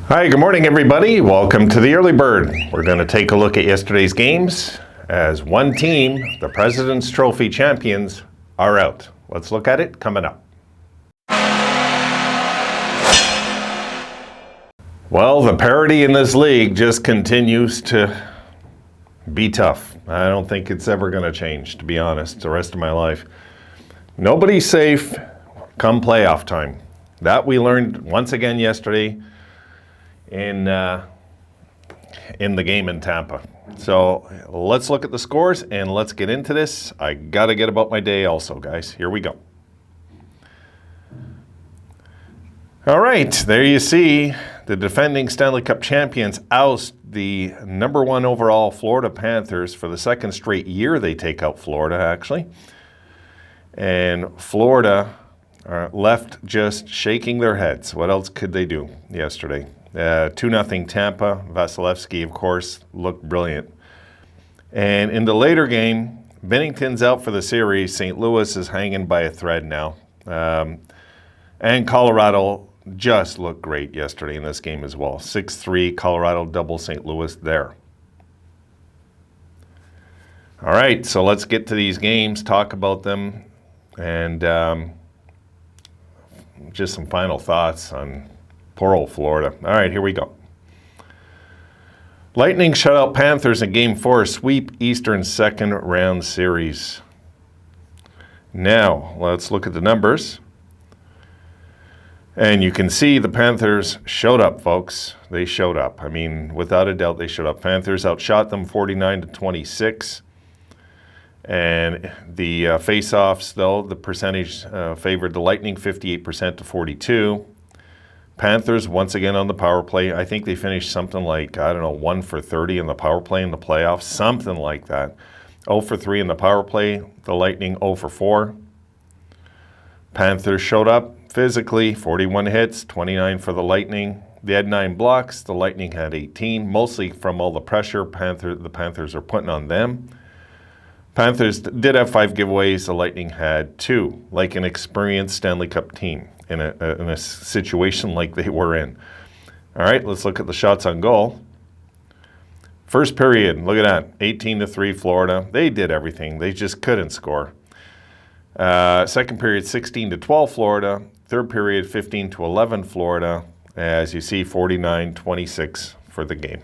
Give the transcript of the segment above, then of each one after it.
Hi, good morning, everybody. Welcome to the Early Bird. We're going to take a look at yesterday's games as one team, the President's Trophy champions, are out. Let's look at it coming up. Well, the parity in this league just continues to be tough. I don't think it's ever going to change, to be honest, the rest of my life. Nobody's safe come playoff time. That we learned once again yesterday in the game in Tampa. So let's look at the scores and let's get into this. I got to get about my day also, guys. Here we go. All right, there you see the defending Stanley Cup champions oust the number one overall Florida Panthers for the second straight year. They take out Florida, actually. And Florida left just shaking their heads. What else could they do yesterday? 2-0 Tampa. Vasilevsky, of course, looked brilliant. And in the later game, Binnington's out for the series. St. Louis is hanging by a thread now. And Colorado just looked great yesterday in this game as well. 6-3, Colorado double St. Louis there. All right, so let's get to these games, talk about them, and just some final thoughts on poor old Florida. All right, here we go. Lightning shut out Panthers in Game 4, sweep Eastern second round series. Now, let's look at the numbers. And you can see the Panthers showed up, folks. They showed up. I mean, without a doubt, they showed up. Panthers outshot them 49-26. And the face-offs, though, the percentage favored the Lightning 58% to 42. Panthers, once again on the power play. I think they finished something like, 1 for 30 in the power play in the playoffs, something like that. 0 for 3 in the power play, the Lightning 0 for 4. Panthers showed up physically, 41 hits, 29 for the Lightning. They had 9 blocks, the Lightning had 18, mostly from all the pressure the Panthers are putting on them. Panthers did have 5 giveaways, the Lightning had 2, like an experienced Stanley Cup team in a situation like they were in. All right, let's look at the shots on goal. First period, look at that, 18-3 Florida. They did everything. They just couldn't score. Second period, 16-12 Florida. Third period, 15-11 Florida. As you see, 49-26 for the game.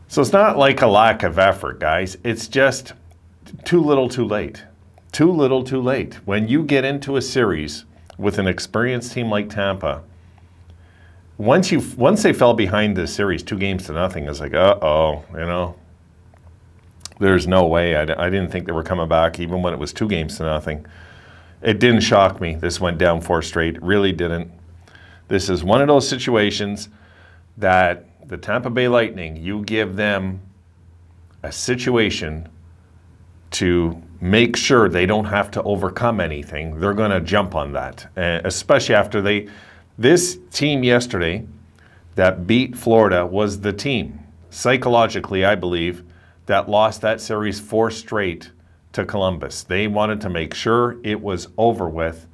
So it's not like a lack of effort, guys. It's just too little too late. Too little too late. When you get into a series with an experienced team like Tampa, once they fell behind the series 2-0, it's like, there's no way. I didn't think they were coming back even when it was 2-0. It didn't shock me. This went down 4 straight. It really didn't. This is one of those situations that the Tampa Bay Lightning, you give them a situation to make sure they don't have to overcome anything. They're going to jump on that, especially after this team yesterday that beat Florida was the team, psychologically, I believe, that lost that series 4 straight to Columbus. They wanted to make sure it was over with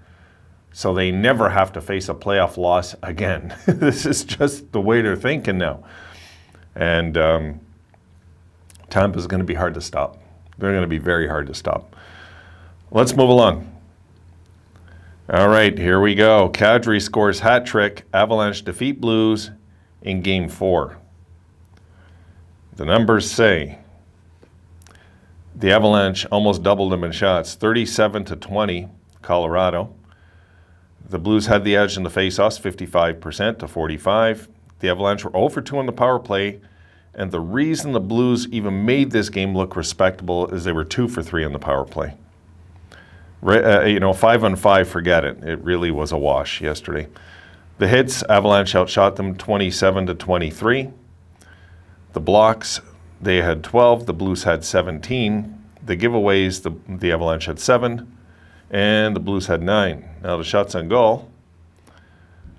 so they never have to face a playoff loss again. This is just the way they're thinking now. And Tampa's going to be hard to stop. They're going to be very hard to stop. Let's move along. All right, here we go. Kadri scores hat trick. Avalanche defeat Blues in Game 4. The numbers say the Avalanche almost doubled them in shots, 37-20, Colorado. The Blues had the edge in the faceoffs, 55% to 45. The Avalanche were 0 for 2 on the power play. And the reason the Blues even made this game look respectable is they were 2 for 3 on the power play. 5-on-5, forget it. It really was a wash yesterday. The hits, Avalanche outshot them 27-23. The blocks, they had 12. The Blues had 17. The giveaways, the Avalanche had 7. And the Blues had 9. Now the shots on goal.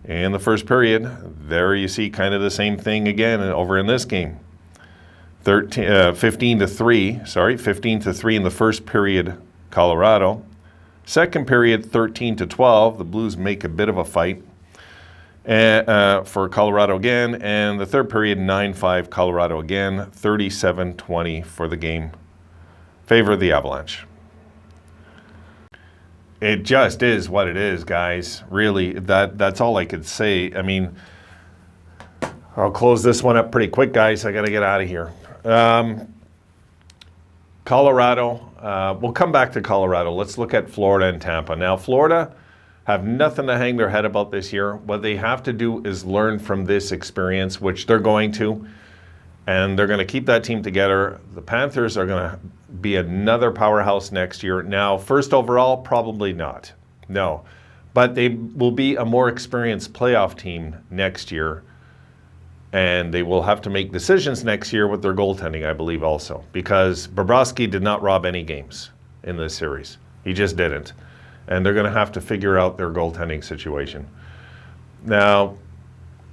In the first period, there you see kind of the same thing again over in this game. 15-3 in the first period, Colorado. Second period, 13-12. The Blues make a bit of a fight. for Colorado again. And the third period, 9-5 Colorado again, 37-20 for the game. Favor of the Avalanche. It just is what it is, guys. Really, that's all I could say. I mean, I'll close this one up pretty quick, guys. I got to get out of here. Colorado, we'll come back to Colorado. Let's look at Florida and Tampa. Now, Florida have nothing to hang their head about this year. What they have to do is learn from this experience, which they're going to, and they're going to keep that team together. The Panthers are going to be another powerhouse next year. Now, first overall, probably not. No. But they will be a more experienced playoff team next year. And they will have to make decisions next year with their goaltending, I believe, also. Because Bobrovsky did not rob any games in this series. He just didn't. And they're going to have to figure out their goaltending situation. Now,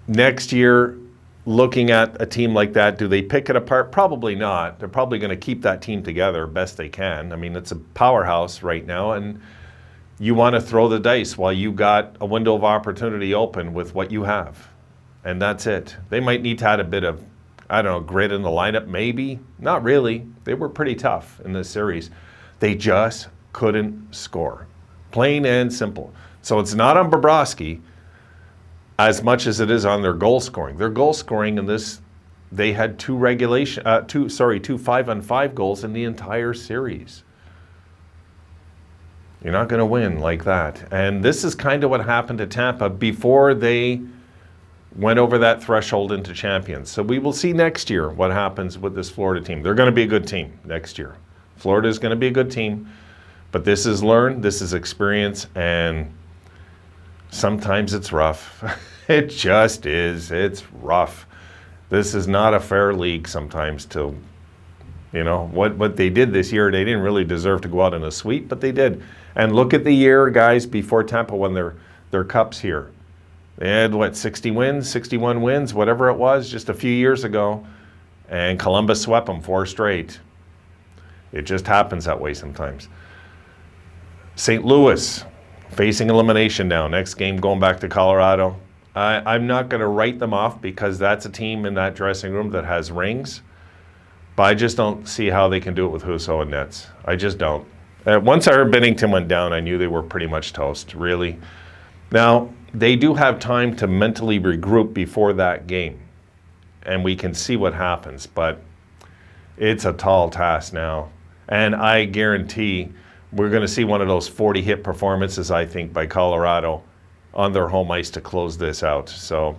next year, looking at a team like that, do they pick it apart? Probably not. They're probably going to keep that team together best they can. I mean, it's a powerhouse right now, and you want to throw the dice while you got a window of opportunity open with what you have. And that's it. They might need to add a bit of, I don't know, grit in the lineup, maybe. Not really. They were pretty tough in this series. They just couldn't score. Plain and simple. So it's not on Bobrovsky as much as it is on their goal scoring. Their goal scoring in this, they had two 5-on-5 goals in the entire series. You're not going to win like that. And this is kind of what happened to Tampa before they went over that threshold into champions. So we will see next year what happens with this Florida team. They're going to be a good team next year. Florida is going to be a good team. But this is learn, this is experience, and sometimes it's rough. It just is. It's rough. This is not a fair league sometimes to, you know, what they did this year. They didn't really deserve to go out in a sweep, but they did. And look at the year, guys, before Tampa won their cups here. They had, 60 wins, 61 wins, whatever it was, just a few years ago. And Columbus swept them 4 straight. It just happens that way sometimes. St. Louis, facing elimination now. Next game going back to Colorado. I'm not going to write them off because that's a team in that dressing room that has rings. But I just don't see how they can do it with Husso and Nets. I just don't. Once I heard Binnington went down, I knew they were pretty much toast, really. Now, they do have time to mentally regroup before that game, and we can see what happens, but it's a tall task now. And I guarantee we're going to see one of those 40-hit performances, I think, by Colorado on their home ice to close this out. So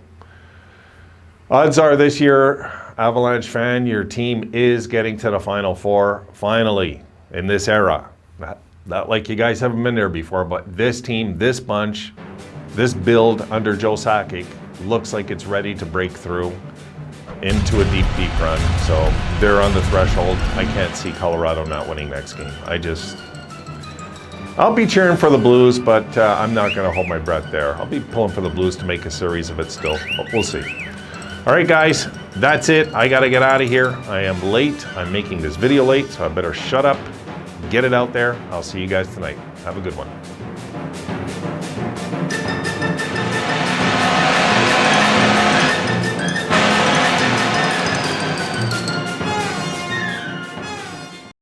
odds are this year, Avalanche fan, your team is getting to the Final Four finally in this era. Not like you guys haven't been there before, but this team, this bunch, this build under Joe Sakic looks like it's ready to break through into a deep, deep run. So they're on the threshold. I can't see Colorado not winning next game. I'll be cheering for the Blues, but I'm not going to hold my breath there. I'll be pulling for the Blues to make a series of it still, but we'll see. All right, guys, that's it. I got to get out of here. I am late. I'm making this video late, so I better shut up, get it out there. I'll see you guys tonight. Have a good one.